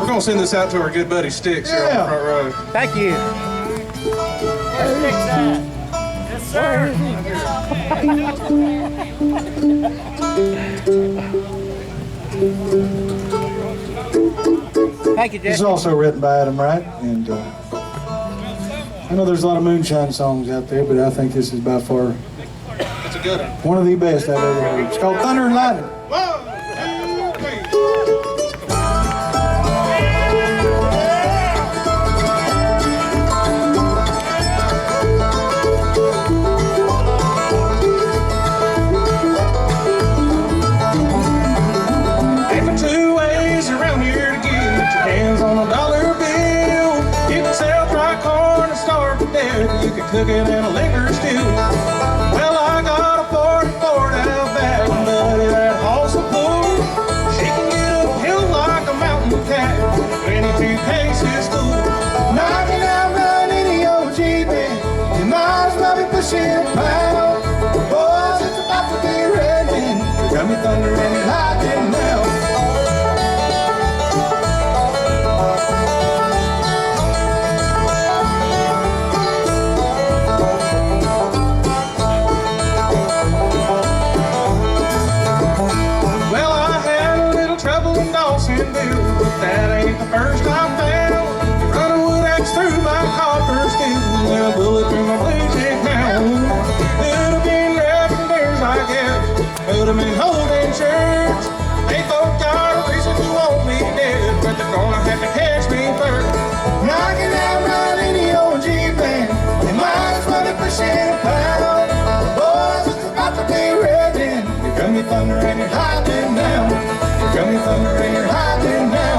We're gonna send this out to our good buddy Styx here on the front row. Thank you. Yes, sir. Thank you, This is Jesse. also written by Adam Wright, and I know there's a lot of moonshine songs out there, but I think this is by far It's a good one. one of the best I've ever heard. It's called Thunder and Lightning. 1, 2, 3. Ain't but two ways around here to get your hands on a dollar bill. You can sell dry corn and starve to death. You can cook it in a liquor stew. Well, I got a 44 out back, buddy, that hauls the bull. She can get uphill like a mountain cat, 22 paces full. Knocking out running the OG band, you might as well be pushing a pound. Boys, it's about to be raining. You got me thundering and lightning now. Well, I had a little trouble in Dawsonville, but that ain't the first I found. Run a wood axe through my copper steel, and a bullet through my blue jay hound. Could have been wrapping bears, I guess. Could have been holding church. They both got a reason to want me dead, but they're gonna have to catch me first. Knocking out running the OG band, they might as well be pushing a pound. Boys, it's about to be raining. You got me thunder and you're hiding now. You got me thunder and you're hiding now.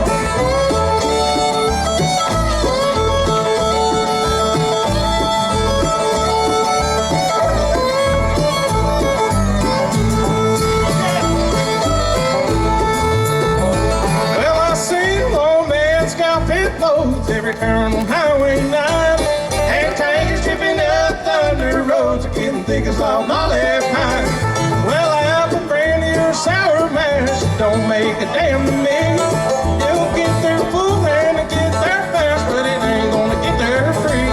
Well, I seen old man scout pit loads every turn on Highway 9. And tanks tripping up thunder roads are getting thick as all my left hind. Well, apple brandy or sour mash don't make a damn to me. You'll get there full and get there fast, but it ain't gonna get there free.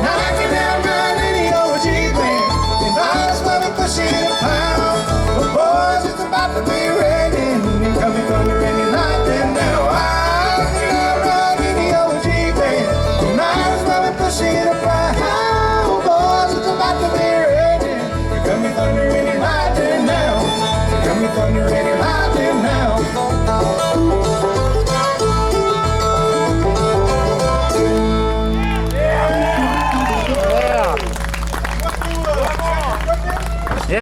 Knocking out running the OG band, you might as well be pushing a pound. But boys, it's about to be raining. You got me thunder and you're lightning now. Knocking out running the OG band, you might as well be pushing a pound. Boys, it's about to be raining. You got me thunder and you're lightning now. You got me thunder and you're